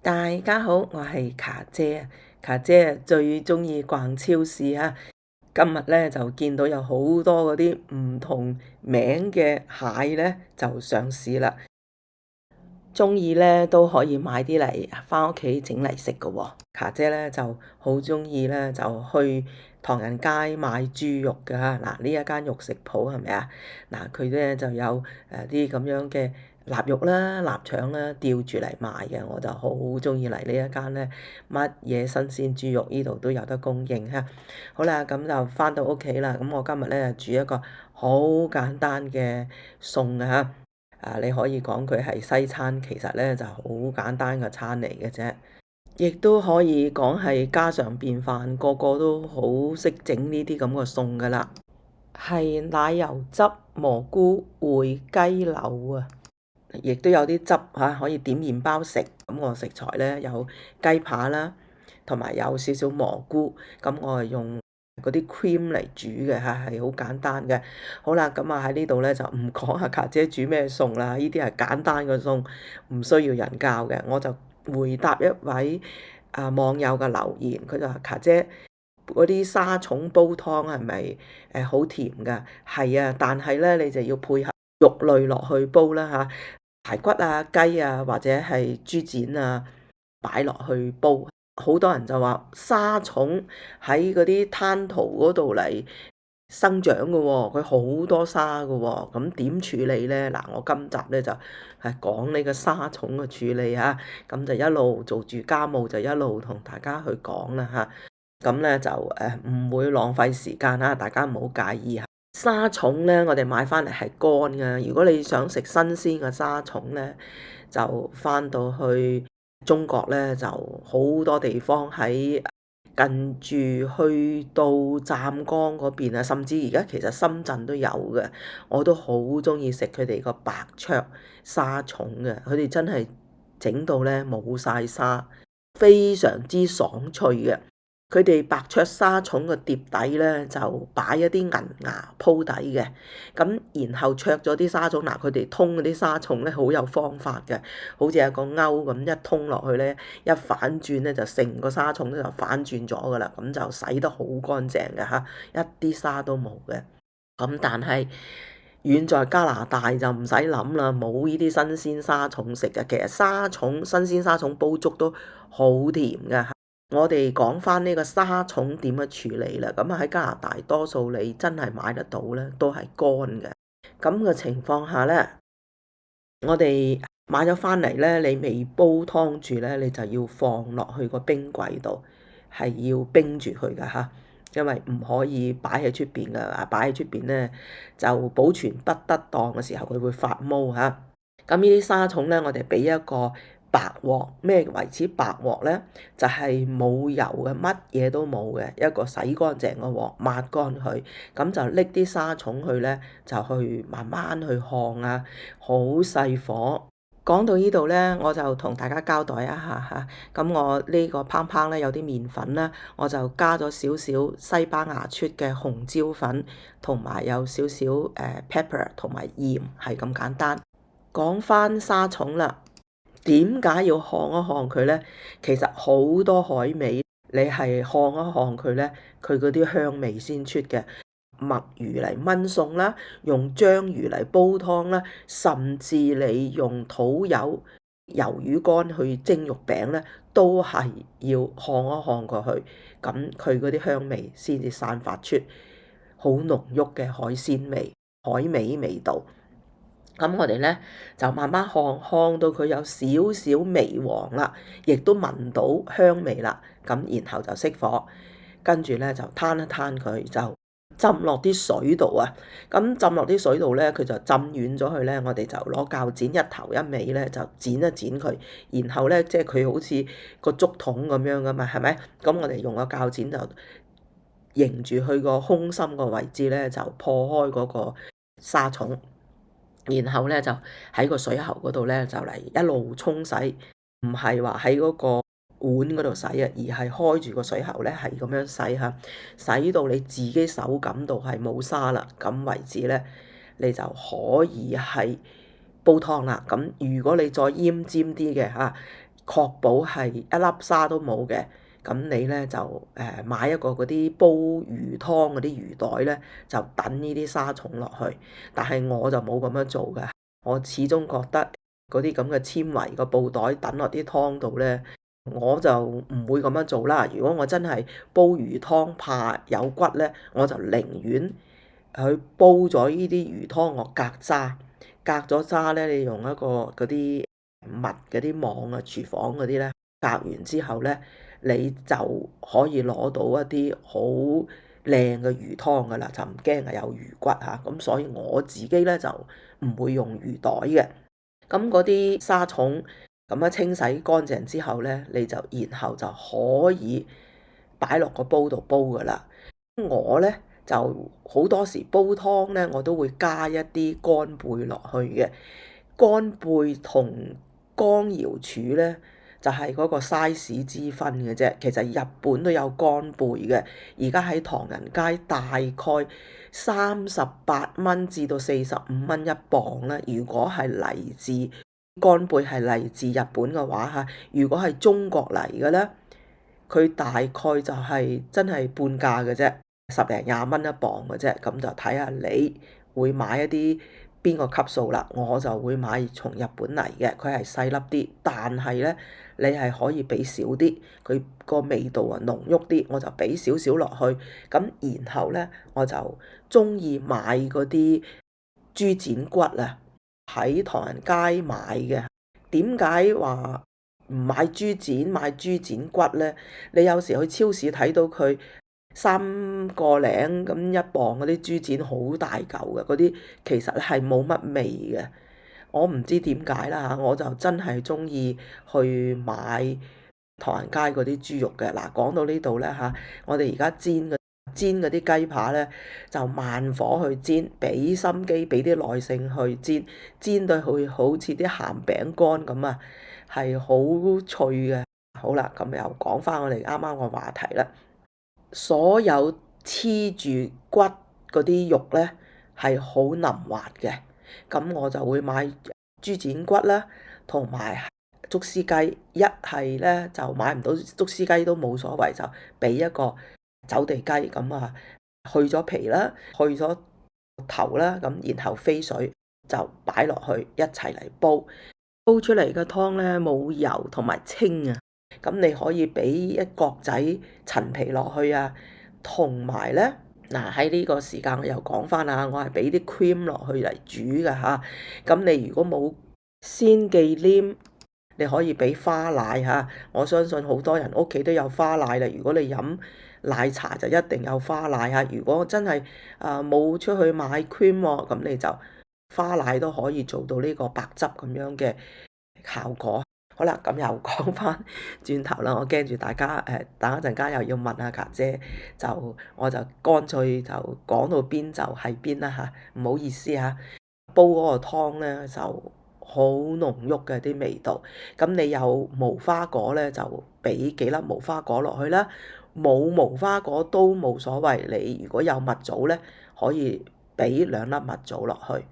大家好，我係卡姐啊。卡姐最鍾意逛超市啊。今日咧就見到有好多嗰啲唔同名嘅蟹咧就上市啦。鍾意咧都可以買啲嚟返屋企整嚟食㗎喎。卡姐咧就好鍾意咧就去唐人街買豬肉㗎。嗱，呢一間肉食鋪係咪啊？嗱，佢咧就有啲咁樣嘅臘肉啦、臘腸啦，吊住嚟賣嘅，我就好鍾意嚟呢一間咧，乜嘢新鮮豬肉呢度都有得供應嚇。好啦，咁就返到屋企啦。咁我今日咧煮一個好簡單嘅餸啊。你可以講佢係西餐，其實咧就好簡單嘅餐嚟嘅啫。亦都可以講係家常便飯，個個都好識整呢啲咁嘅餸噶啦。係奶油汁蘑菇燴雞柳啊！亦都有啲汁嚇，可以點麵包食。咁我食材咧有雞扒啦，同埋有少少蘑菇。咁我係用嗰啲 cream 嚟煮嘅嚇，係好簡單嘅。好啦，咁啊喺呢度咧就唔講阿卡姐煮咩餸啦，呢啲係簡單嘅餸，唔需要人教嘅。我就回答一位網友嘅留言，佢就話：卡姐嗰啲沙蟲煲湯係咪好甜㗎？係啊，但係咧你就要配合肉類落去煲啦嚇，排骨啊、雞啊或者係豬展啊擺落去煲。好多人就話沙蟲喺嗰啲灘塗嗰度嚟生長嘅喎，佢好多沙嘅喎，咁點處理咧？嗱，我今集咧就係講呢個沙蟲嘅處理嚇，咁就一路做住家務就一路同大家去講啦嚇。咁咧就唔會浪費時間啦，大家唔好介意嚇。沙蟲咧，我哋買翻嚟係乾嘅。如果你想食新鮮嘅沙蟲咧，就翻到去中國咧，就好多地方喺近住去到湛江嗰邊啊，甚至而家其實深圳都有嘅。我都好鍾意食佢哋個白灼沙蟲嘅，佢哋真係整到咧冇晒沙，非常之爽脆嘅。佢哋白灼沙蟲個碟底咧就擺一啲銀牙鋪底嘅，咁然後灼咗啲沙蟲，嗱，佢哋通嗰啲沙蟲咧好有方法嘅，好似有個勾咁一通落去咧，一反轉咧就成個沙蟲咧就反轉咗噶啦，咁就洗得好乾淨嘅嚇，一啲沙都冇嘅。咁但係遠在加拿大就唔使諗啦，冇呢啲新鮮沙蟲食嘅。其實新鮮沙蟲煲粥都好甜噶。我哋講翻呢個沙蟲點樣處理啦，咁喺加拿大多數你真係買得到咧，都係乾嘅。咁嘅情況下咧，我哋買咗翻嚟咧，你未煲湯住咧，你就要放落去個冰櫃度，係要冰住佢噶吓，因為唔可以擺喺出邊噶，擺喺出邊咧就保存不得當嘅時候，佢會發毛吓。咁呢啲沙蟲咧，我哋俾一個白鑊，咩為之白鑊咧？就係冇油嘅，乜嘢都冇嘅，一個洗乾淨嘅鑊，抹乾佢，咁就拎啲沙蟲去咧，就去慢慢去烘啊，好細火。講到呢度咧，我就同大家交代一下嚇。咁我呢個烹烹咧有啲麵粉啦，我就加咗少少西班牙出嘅紅椒粉，同埋有少少pepper 同埋鹽，係咁簡單。講翻沙蟲啦。點解要烘一烘佢咧？其實好多海味，你係烘一烘佢咧，佢嗰啲香味先出嘅。墨魚嚟炆餸啦，用章魚嚟煲湯啦，甚至你用土柚、魷魚乾去蒸肉餅咧，都係要烘一烘過去，咁佢嗰啲香味先至散發出好濃郁嘅海鮮味、海味味道。咁我哋咧就慢慢烘到佢有少少微黃啦，亦都聞到香味啦。咁然後就熄火，跟住咧就攤一攤佢，就浸落啲水度啊。咁浸落啲水度咧，佢就浸軟咗佢咧。我哋就攞鉸剪一頭一尾咧，就剪一剪佢。然後咧，即係佢好似個竹筒咁樣噶嘛，係咪？咁我哋用個鉸剪就迎住佢個空心個位置咧，就破開嗰個沙蟲。然後咧就喺個水喉嗰度咧就嚟一路沖洗，唔係話喺嗰個碗嗰度洗啊，而係開住個水喉咧係咁樣洗嚇，洗到你自己手感到係冇沙啦，咁為止咧你就可以係煲湯啦。咁如果你再奄尖啲嘅嚇，確保係一粒沙都冇嘅，咁你咧就買一個嗰啲煲魚湯嗰啲魚袋咧，就等呢啲沙蟲落去。但係我就冇咁樣做嘅，我始終覺得嗰啲咁嘅纖維個布袋等落啲湯度咧，我就唔會咁樣做啦。如果我真係煲魚湯怕有骨咧，我就寧願去煲咗呢啲魚湯，我隔渣，隔咗渣咧，你用一個嗰啲密嗰啲網啊，廚房嗰啲咧，隔完之後咧，你就可以攞到一啲好靚嘅魚湯噶啦，就唔驚係有魚骨嚇。咁所以我自己咧就唔會用魚袋嘅。咁嗰啲沙蟲咁樣清洗乾淨之後咧，你就然後就可以擺落個煲度煲噶啦。我咧就好多時煲湯咧，我都會加一啲乾貝落去嘅。乾貝同乾瑤柱咧，就係嗰個 size 之分嘅啫。其實日本都有乾貝嘅，而家喺唐人街大概38蚊至到45蚊一磅啦。如果係嚟自乾貝係嚟自日本嘅話嚇，如果係中國嚟嘅咧，佢大概就係真係半價嘅啫。10零20蚊一磅嘅啫，咁就睇下你會買一啲邊個級數啦。我就會買從日本嚟嘅，佢係細粒啲，但係咧你係可以俾少啲，佢個味道啊濃郁啲，我就俾少少落去。咁然後咧我就中意買嗰啲豬展骨啊，喺唐人街買嘅。點解話唔買豬展買豬展骨咧？你有時去超市睇到佢3個零咁一磅嗰啲豬展好大嚿嘅，嗰啲其實係冇乜味嘅。我唔知點解啦嚇，我就真係中意去買唐人街嗰啲豬肉嘅。嗱，講到呢度咧嚇，我哋而家煎嗰啲雞扒咧，就慢火去煎，俾心機，俾啲耐性去煎，煎到佢好似啲鹹餅乾咁啊，係好脆嘅。好啦，咁又講翻我哋啱啱個話題啦。所有黐住骨嗰啲肉咧係好腍滑嘅，咁我就會買豬展骨啦，同埋竹絲雞。一係咧就買唔到竹絲雞都冇所謂，就俾一個走地雞咁啊，去咗皮啦，去咗頭啦，咁然後飛水就擺落去一齊嚟煲，煲出嚟嘅湯咧冇油同埋清啊。咁你可以俾一角仔陳皮落去啊，同埋咧嗱喺呢個時間我又講翻啊，我係俾啲 cream 落去嚟煮㗎嚇。咁你如果冇鮮忌廉，你可以俾花奶嚇。我相信好多人屋企都有花奶啦。如果你飲奶茶就一定有花奶嚇。如果真係冇出去買 cream 喎，咁你就花奶都可以做到呢個白汁咁樣嘅效果。好啦，咁又講翻轉頭啦，我驚住大家等一陣間又要問下家姐，就我就乾脆就講到邊就係邊啦嚇，唔好意思嚇。煲嗰個湯咧就好濃郁嘅啲味道，咁你有無花果咧就俾幾粒無花果落去啦，冇無花果都冇所謂。你如果有蜜棗咧，可以俾2粒蜜棗落去，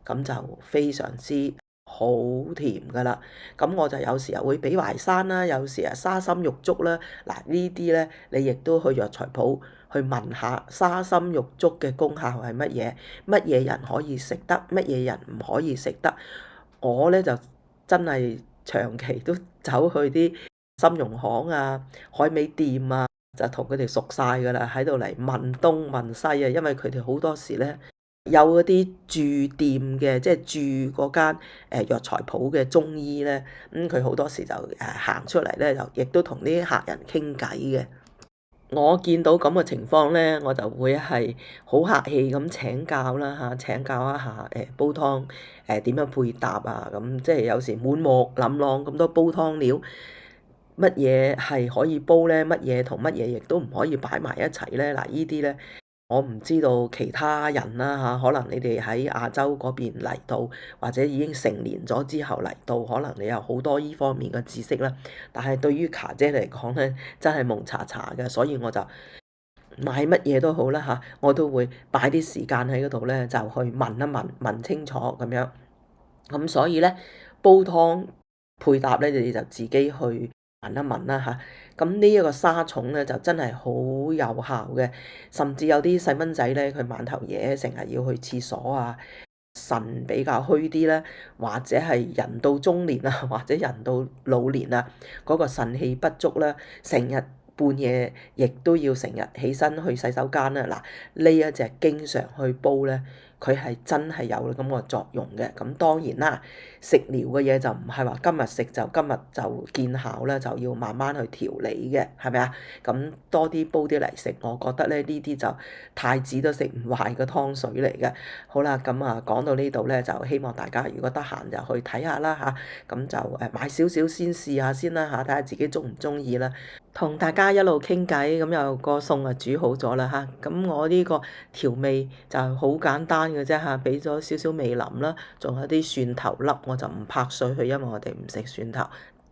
咁就非常之好甜噶啦。咁我就有時候會俾淮山啦，有時沙參玉竹啦。嗱呢啲咧，你亦都去藥材鋪去問下沙參玉竹嘅功效係乜嘢，乜嘢人可以食得，乜嘢人唔可以食得。我咧就真係長期都走去啲參茸行啊、海味店啊，就同佢哋熟晒噶啦，喺度嚟問東問西啊，因為佢哋好多時咧。有嗰啲駐店嘅，即係駐嗰間藥材鋪嘅中醫咧，咁佢好多時就行出嚟咧，就亦都同啲客人傾偈嘅。我見到咁嘅情況咧，我就會係好客氣咁請教啦嚇，請教一下煲湯點樣配搭啊，咁即係有時滿目琳琅咁多煲湯料，乜嘢係可以煲咧？乜嘢同乜嘢亦都唔可以擺埋一齊咧？嗱，呢啲咧。我唔知道其他人啦嚇，可能你哋喺亞洲嗰邊嚟到，或者已經成年咗之後嚟到，可能你有好多依方面嘅知識啦。但係對於家姐嚟講咧，真係蒙查查嘅，所以我就買乜嘢都好啦嚇，我都會擺啲時間喺嗰度咧，就去問一問，問清楚咁樣。咁所以咧，煲湯配搭咧，你就自己去聞一聞啦嚇。咁呢一個沙蟲咧就真係好有效嘅，甚至有啲細蚊仔咧，佢晚頭夜成日要去廁所啊，腎比較虛啲咧，或者係人到中年啊，或者人到老年啊，嗰個腎氣不足咧，成日半夜亦都要成日起身去洗手間啦。嗱，呢一隻經常去煲咧，佢係真係有咁個作用嘅。咁當然啦，食療嘅嘢就唔係話今日食就今日就見效啦，就要慢慢去調理嘅，係咪啊？咁多啲煲啲嚟食，我覺得咧呢啲就太子都食唔壞嘅湯水嚟嘅。好啦，咁啊講到呢度咧，就希望大家如果得閒就去睇下啦嚇，咁就買少少先試下先啦嚇，睇下自己中唔中意啦。同大家一路傾偈，咁又個餸啊煮好咗啦嚇，咁我呢個調味就好簡單嘅啫嚇，俾咗少少味淋啦，仲有啲蒜頭粒，我就唔拍碎佢，因為我哋唔食蒜頭，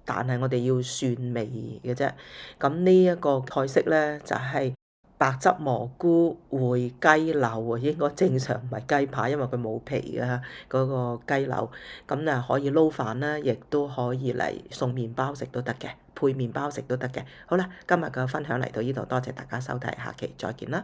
但係我哋要蒜味嘅啫。咁呢一個菜式咧就係白汁蘑菇燴雞柳啊，應該正常唔係雞排，因為佢冇皮嘅嗰個雞柳，咁啊可以撈飯啦，亦都可以嚟送麵包食都得嘅，配麵包食都得嘅。好啦，今日嘅分享嚟到呢度，多謝大家收睇，下期再見啦。